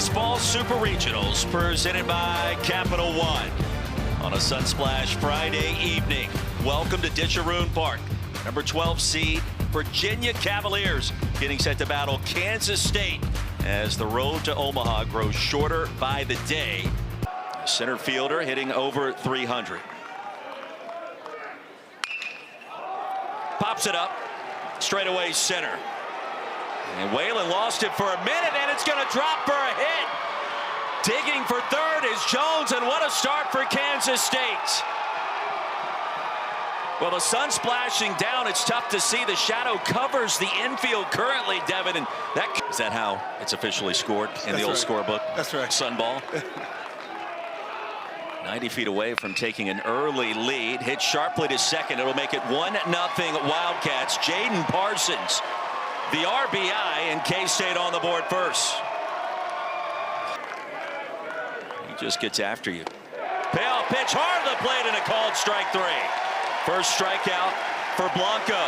Baseball Super Regionals presented by Capital One on a Sunsplash Friday evening. Welcome to Ditcheroon Park. Number 12 seed Virginia Cavaliers getting set to battle Kansas State as the road to Omaha grows shorter by the day. Center fielder hitting over 300. Pops it up, straightaway center. And Whalen lost it for a minute, and it's going to drop for a hit. Digging for third is Jones, and what a start for Kansas State. Well, the sun splashing down. It's tough to see. The shadow covers the infield currently, Devin. And is that how it's officially scored in the old scorebook? That's right. Sunball. 90 feet away from taking an early lead. Hit sharply to second. It'll make it 1-0 Wildcats. Jaden Parsons, the RBI, and K-State on the board first. He just gets after you. Payoff pitch hard to the plate and a called strike three. First strikeout for Blanco.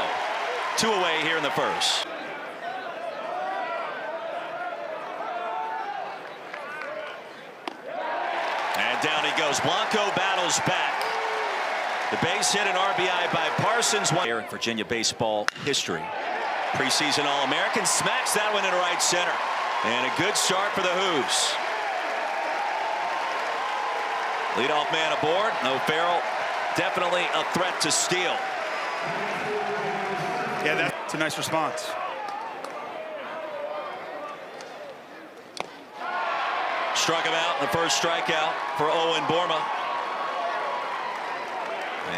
2 away here in the first. And down he goes. Blanco battles back. The base hit, an RBI by Parsons. Here in Virginia baseball history. Preseason All-American smacks that one into right center. And a good start for the Hoos. Leadoff man aboard. O'Farrell definitely a threat to steal. Yeah, that's a nice response. Struck him out in the first strikeout for Owen Borma.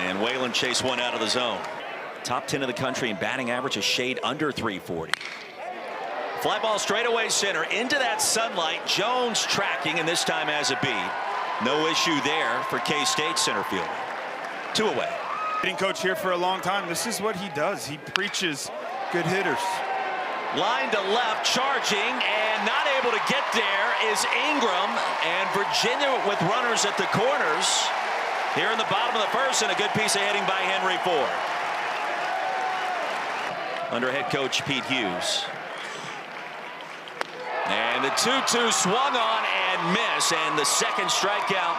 And Whalen chased one out of the zone. Top 10 of the country in batting average, a shade under 340. Fly ball straightaway center into that sunlight. Jones tracking, and this time has a beat. No issue there for K-State center fielder. 2 away. Hitting coach here for a long time. This is what he does. He preaches good hitters. Line to left, charging, and not able to get there is Ingram. And Virginia with runners at the corners here in the bottom of the first, and a good piece of hitting by Henry Ford. Under head coach Pete Hughes. And the 2-2 swung on and miss, and the second strikeout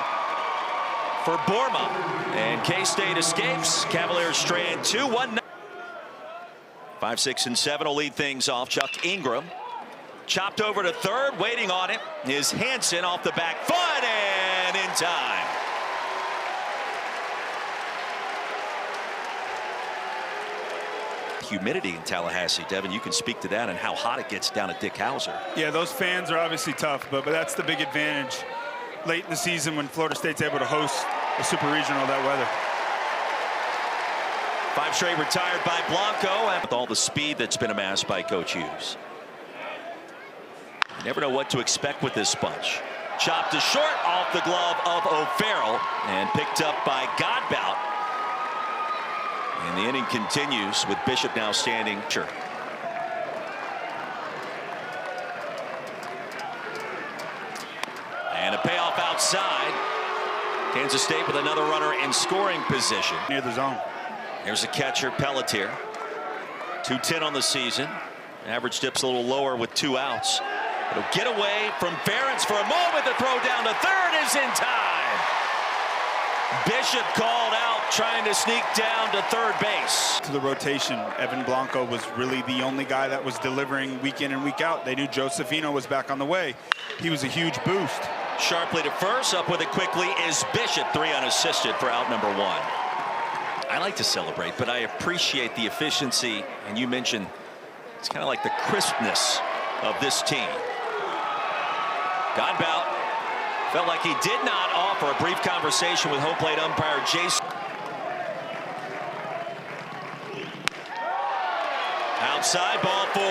for Borma. And K-State escapes. Cavaliers strand 2-1. 5, 6, and 7 will lead things off. Chuck Ingram chopped over to third. Waiting on it is Hansen off the back foot and in time. Humidity in Tallahassee, Devin, you can speak to that and how hot it gets down at Dick Hauser. Yeah, those fans are obviously tough, but that's the big advantage late in the season when Florida State's able to host a super regional that weather. 5 straight retired by Blanco, and with all the speed that's been amassed by Coach Hughes. You never know what to expect with this bunch. Chopped to short off the glove of O'Farrell and picked up by Godbout. And the inning continues with Bishop now standing. Sure. And a payoff outside. Kansas State with another runner in scoring position. Near the zone. Here's a catcher, Pelletier. 210 on the season. Average dips a little lower with 2 outs. It'll get away from Ferentz for a moment. The throw down to third is in time. Bishop called out, trying to sneak down to third base. To the rotation, Evan Blanco was really the only guy that was delivering week in and week out. They knew Josefino was back on the way. He was a huge boost. Sharply to first, up with it quickly is Bishop, 3 unassisted for out number 1. I like to celebrate, but I appreciate the efficiency, and you mentioned it's kind of like the crispness of this team. Godbout felt like he did not offer a brief conversation with home plate umpire Jason. Outside, ball 4.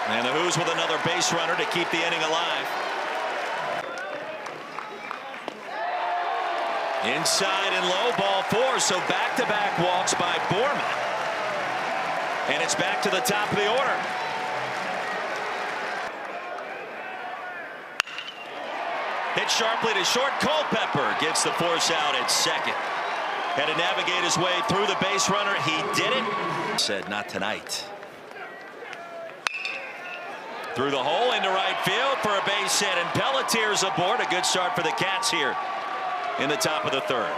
And the Hoos with another base runner to keep the inning alive. Inside and low, ball 4. So back-to-back walks by Borma. And it's back to the top of the order. Hit sharply to short. Culpepper gets the force out at second. Had to navigate his way through the base runner. He did it. Said not tonight. Through the hole into right field for a base hit, and Pelletier's aboard. A good start for the Cats here in the top of the third.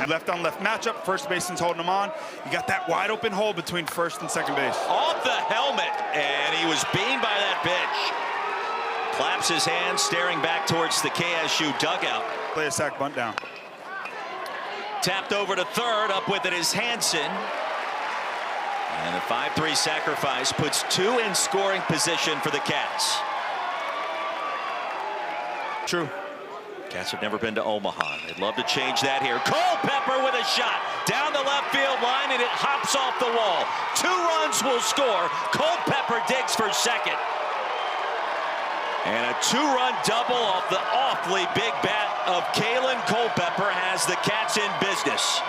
Left on left matchup. First baseman's holding him on. You got that wide open hole between first and second base. Off the helmet, and he was beamed by that pitch. Claps his hands, staring back towards the KSU dugout. Play a sac bunt down. Tapped over to third. Up with it is Hansen. And the 5-3 sacrifice puts two in scoring position for the Cats. True. Cats have never been to Omaha. They'd love to change that here. Culpepper with a shot down the left field line, and it hops off the wall. 2 runs will score. Culpepper digs for second. And a 2-run double off the awfully big bat of Kalen Culpepper has the Cats in business.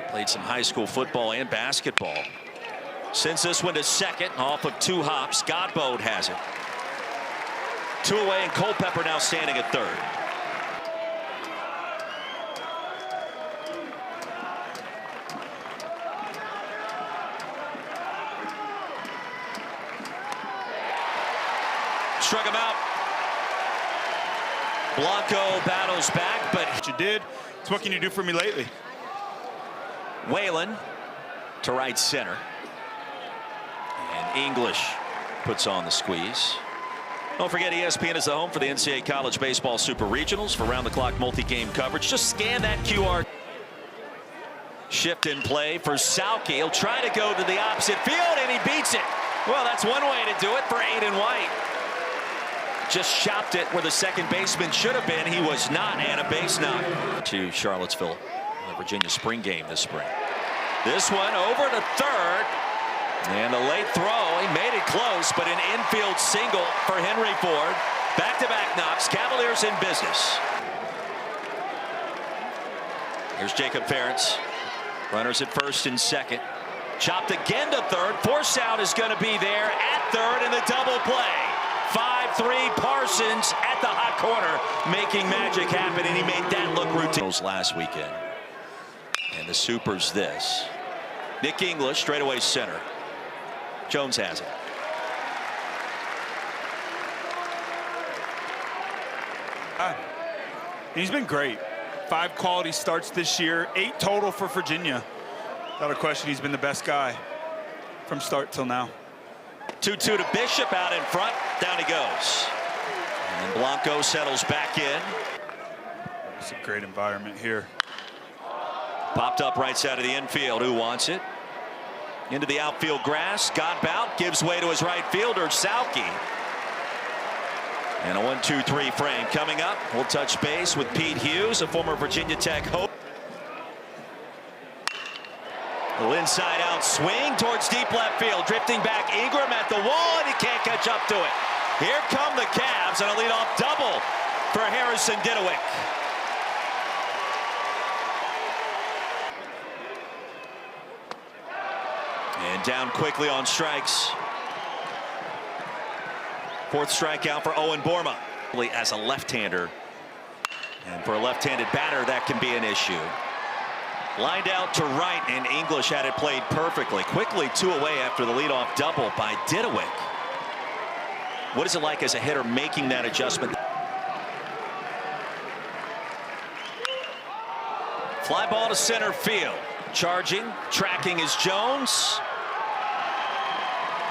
Played some high school football and basketball. Sends this one to second off of 2 hops. Godbold has it. 2 away, and Culpepper now standing at third. Struck him out. Blanco battles back, but What you did, it's what can you do for me lately? Whalen to right center. And English puts on the squeeze. Don't forget, ESPN is the home for the NCAA College Baseball Super Regionals for round-the-clock multi-game coverage. Just scan that QR. Shift in play for Sauke. He'll try to go to the opposite field, and he beats it. Well, that's one way to do it for Aiden White. Just chopped it where the second baseman should have been. He was not, and a base knock. To Charlottesville, the Virginia spring game this spring. This one over to third. And a late throw. He made it close, but an infield single for Henry Ford. Back-to-back knocks. Cavaliers in business. Here's Jacob Ferentz. Runners at first and second. Chopped again to third. Force out is going to be there at third in the double play. 5-3 Parsons at the hot corner, making magic happen, and he made that look routine. Last weekend. And the Supers this. Nick English, straightaway center. Jones has it. He's been great. 5 quality starts this year, 8 total for Virginia. Without a question, he's been the best guy from start till now. 2-2 to Bishop out in front. Down he goes. And Blanco settles back in. It's a great environment here. Popped up right side of the infield. Who wants it? Into the outfield grass. Godbout gives way to his right fielder, Sauke. And a 1-2-3 frame coming up. We'll touch base with Pete Hughes, a former Virginia Tech hope. A little inside out swing towards deep left field. Drifting back Ingram at the wall, and he can't catch up to it. Here come the Cavs, and a leadoff double for Harrison Didowick. And down quickly on strikes. 4th strikeout for Owen Borma. As a left-hander, and for a left-handed batter, that can be an issue. Lined out to right, and English had it played perfectly. Quickly 2 away after the leadoff double by Didowick. What is it like as a hitter making that adjustment? Fly ball to center field. Charging, tracking is Jones.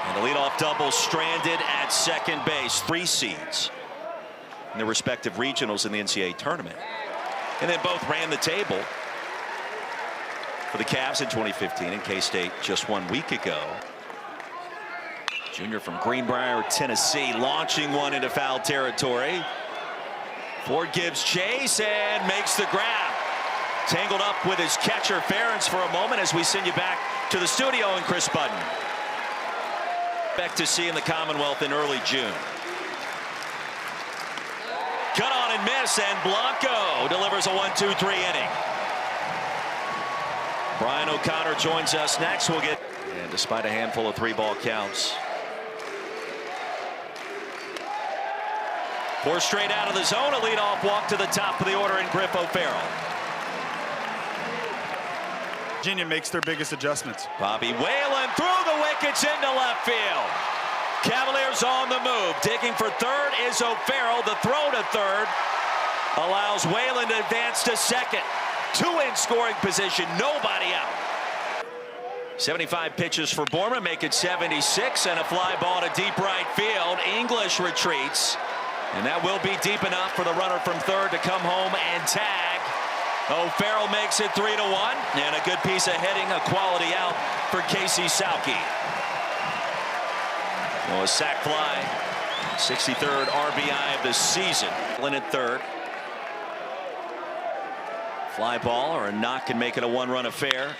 And the leadoff double stranded at second base. 3 seeds in their respective regionals in the NCAA tournament. And then both ran the table for the Cavs in 2015 and K-State just 1 week ago. Junior from Greenbrier, Tennessee, launching one into foul territory. Ford gives chase and makes the grab. Tangled up with his catcher Ferentz for a moment as we send you back to the studio and Chris Budden. Back to see in the Commonwealth in early June. Cut on and miss, and Blanco delivers a 1-2-3 inning. Brian O'Connor joins us next. We'll get, and despite a handful of 3-ball counts. 4 straight out of the zone. A leadoff walk to the top of the order in Griff O'Farrell. Virginia makes their biggest adjustments. Bobby Whalen through the wickets into left field. Cavaliers on the move. Digging for third is O'Farrell. The throw to third allows Whalen to advance to second. Two in scoring position, nobody out. 75 pitches for Borman, make it 76, and a fly ball to deep right field. English retreats, and that will be deep enough for the runner from third to come home and tag. O'Farrell makes it 3-1, and a good piece of hitting, a quality out for Casey Sauke. A sac fly, 63rd RBI of the season. Lynn at third. Fly ball or a knock can make it a one-run affair.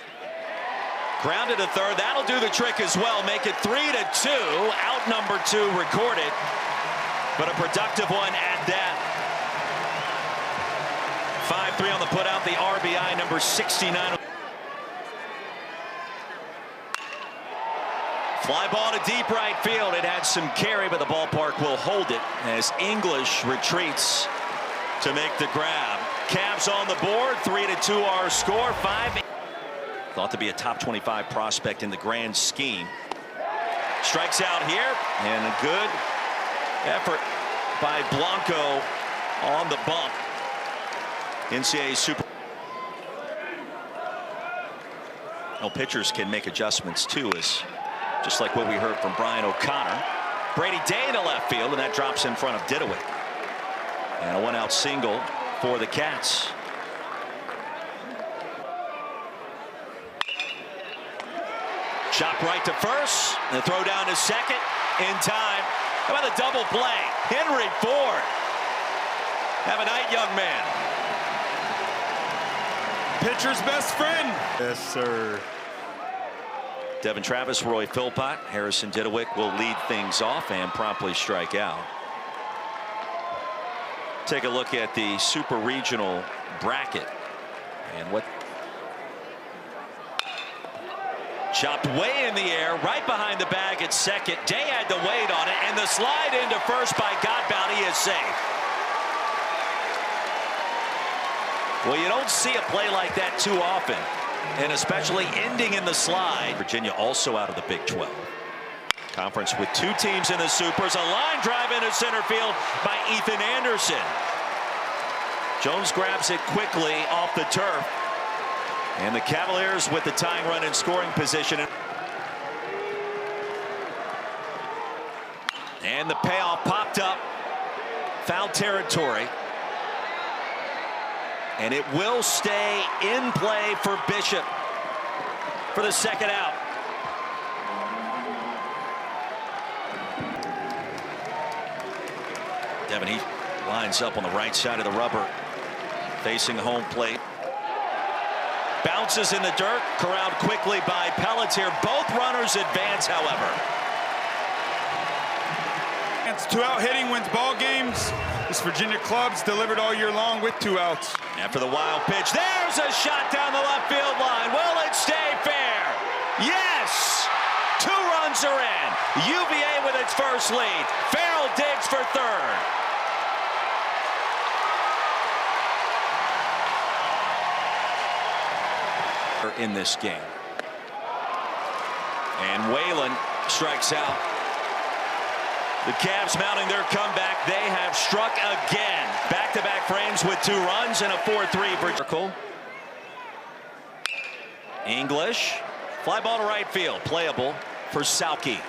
Grounded to third, that'll do the trick as well. Make it 3-2. Out number 2 recorded, but a productive one at that. 5-3 on the putout, the RBI number 69. Fly ball to deep right field. It had some carry, but the ballpark will hold it as English retreats to make the grab. Cavs on the board, 3-2 our score. 5. Thought to be a top 25 prospect in the grand scheme. Strikes out here, and a good effort by Blanco on the bump. NCAA Super. Well, pitchers can make adjustments too, as just like what we heard from Brian O'Connor. Brady Day into left field, and that drops in front of Didewitt. And a one-out single for the Cats. Chop right to first, and throw down to second in time. How about the double play? Henry Ford. Have a night, young man. Pitcher's best friend. Yes, sir. Devin Travis, Roy Philpott, Harrison Didewitt will lead things off and promptly strike out. Take a look at the super regional bracket and what. Chopped way in the air, right behind the bag at second. Day had to wait on it, and the slide into first by Godbounty is safe. Well, you don't see a play like that too often, and especially ending in the slide. Virginia also out of the Big 12. Conference with 2 teams in the Supers. A line drive into center field by Ethan Anderson. Jones grabs it quickly off the turf. And the Cavaliers with the tying run in scoring position. And the payoff popped up. Foul territory. And it will stay in play for Bishop for the second out. Devin, he lines up on the right side of the rubber, facing home plate. Bounces in the dirt, corralled quickly by Pelletier. Both runners advance, however. It's 2-out hitting wins ball games. This Virginia club's delivered all year long with 2 outs. After the wild pitch, there's a shot down the left field line. Will it stay fair? Yes! 2 runs are in. UVA with its first lead. Farrell digs for third. In this game. And Whalen strikes out. The Cavs mounting their comeback. They have struck again. Back-to-back frames with 2 runs and a 4-3 vertical. English. Fly ball to right field. Playable for Sauke.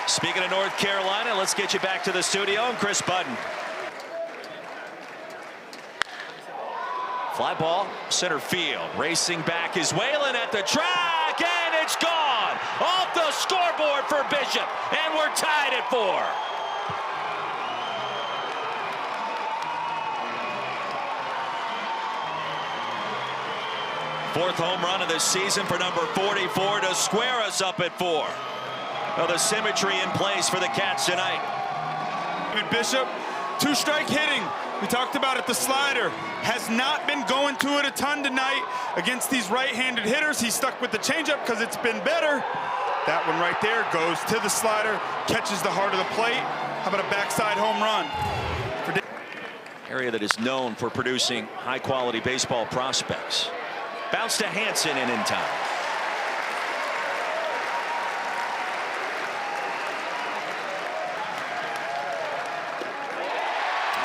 Speaking of North Carolina, let's get you back to the studio and Chris Budden. Fly ball, center field. Racing back is Whalen at the track, and it's gone off the scoreboard for Bishop, and we're tied at 4. Fourth home run of the season for number 44 to square us up at 4. Well, the symmetry in place for the Cats tonight. Bishop, 2-strike hitting. We talked about it, the slider has not been going to it a ton tonight against these right-handed hitters. He's stuck with the changeup because it's been better. That one right there goes to the slider, catches the heart of the plate. How about a backside home run? Area that is known for producing high-quality baseball prospects. Bounce to Hansen and in time.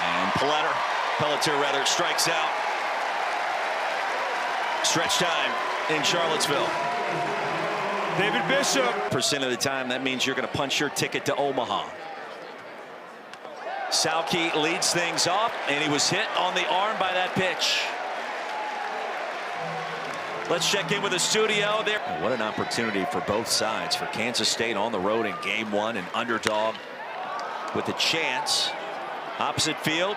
And Pelletier strikes out. Stretch time in Charlottesville. David Bishop. Percent of the time, that means you're going to punch your ticket to Omaha. Salke leads things off, and he was hit on the arm by that pitch. Let's check in with the studio there. What an opportunity for both sides. For Kansas State on the road in game one, an underdog with a chance. Opposite field,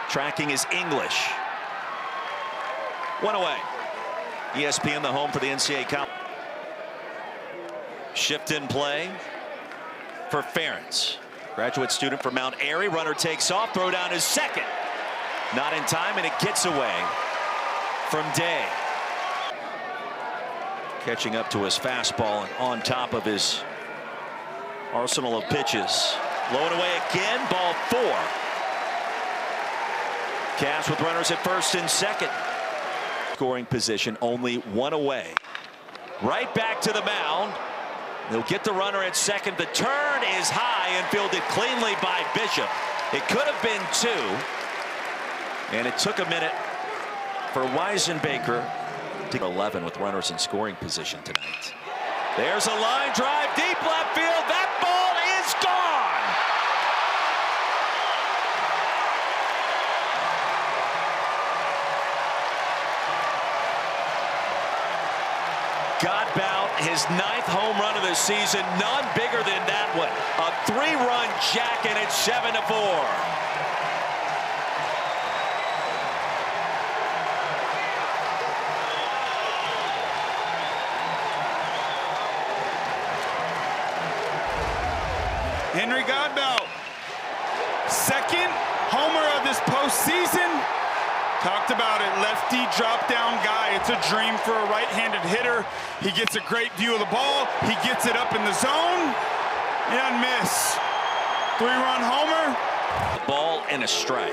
tracking is English. One away. ESPN, the home for the NCAA Cup. Shift in play for Ferentz. Graduate student from Mount Airy. Runner takes off. Throw down is second. Not in time, and it gets away from Day. Catching up to his fastball and on top of his arsenal of pitches. Low and away again. Ball 4. Cavs with runners at first and second. Scoring position, only one away. Right back to the mound. They'll get the runner at second. The turn is high and fielded cleanly by Bishop. It could have been 2. And it took a minute for Weisenbaker to 11 with runners in scoring position tonight. There's a line drive deep left field. That ball is gone. Godbout, his 9th home run of the season. None bigger than that one. A 3-run jack, and it's 7-4. Henry Godbout, 2nd homer of this postseason. Talked about it, lefty drop down guy. It's a dream for a right-handed hitter. He gets a great view of the ball. He gets it up in the zone. He doesn't miss. 3-run homer. Ball and a strike.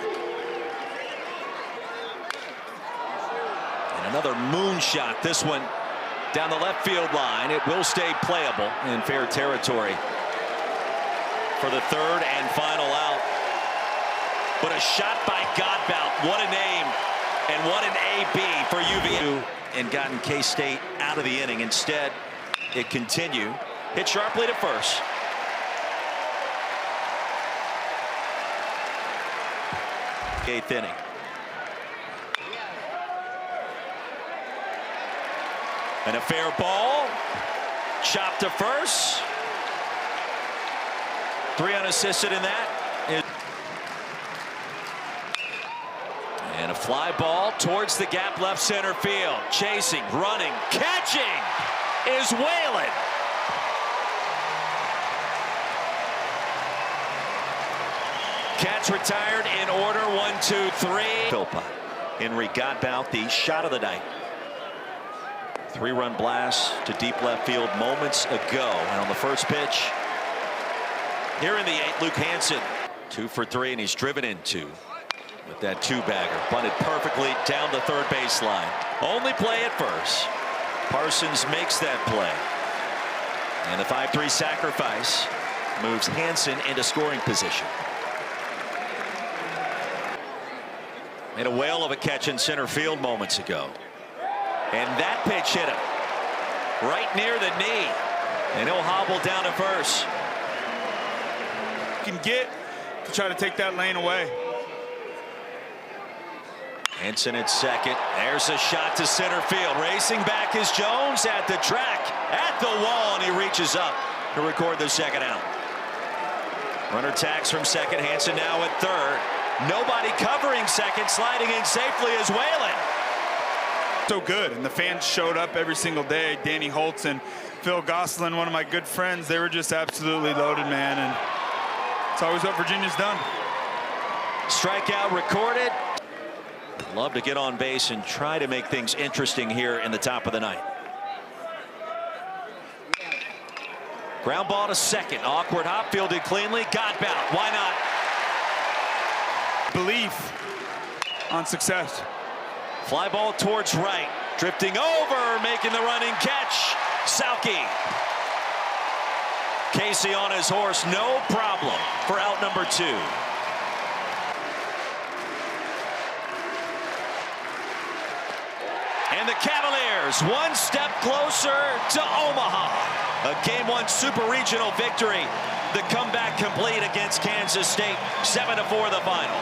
And another moonshot. This one down the left field line. It will stay playable in fair territory for the 3rd and final out. But a shot by Godbout. What a name and what an AB for UVA. And gotten K-State out of the inning. Instead, it continued. Hit sharply to first. Eighth inning. And a fair ball. Chopped to first. 3 unassisted in that. And a fly ball towards the gap left center field. Chasing, running, catching is Whalen. Cats retired in order. 1, 2, 3. Philpott. Henry Godbout, the shot of the night. 3-run blast to deep left field moments ago. And on the first pitch, here in the 8th, Luke Hansen. 2 for 3, and he's driven in 2. With that 2-bagger, bunted perfectly down the third baseline. Only play at first. Parsons makes that play. And the 5-3 sacrifice moves Hansen into scoring position. Made a whale of a catch in center field moments ago. And that pitch hit him right near the knee. And he'll hobble down to first. Can get to try to take that lane away. Hansen at second. There's a shot to center field. Racing back is Jones at the track, at the wall, and he reaches up to record the second out. Runner tags from second. Hansen now at third. Nobody covering second. Sliding in safely is Whalen. So good, and the fans showed up every single day. Danny Holtz and Phil Gosselin, one of my good friends, they were just absolutely loaded, man, and it's always what Virginia's done. Strikeout recorded. Love to get on base and try to make things interesting here in the top of the ninth. Ground ball to second. Awkward hop, fielded cleanly. Godbout. Why not? Belief on success. Fly ball towards right. Drifting over, making the running catch. Sauke. Casey on his horse, no problem for out number 2. And the Cavaliers one step closer to Omaha. A Game 1 Super Regional victory. The comeback complete against Kansas State. 7-4 the final.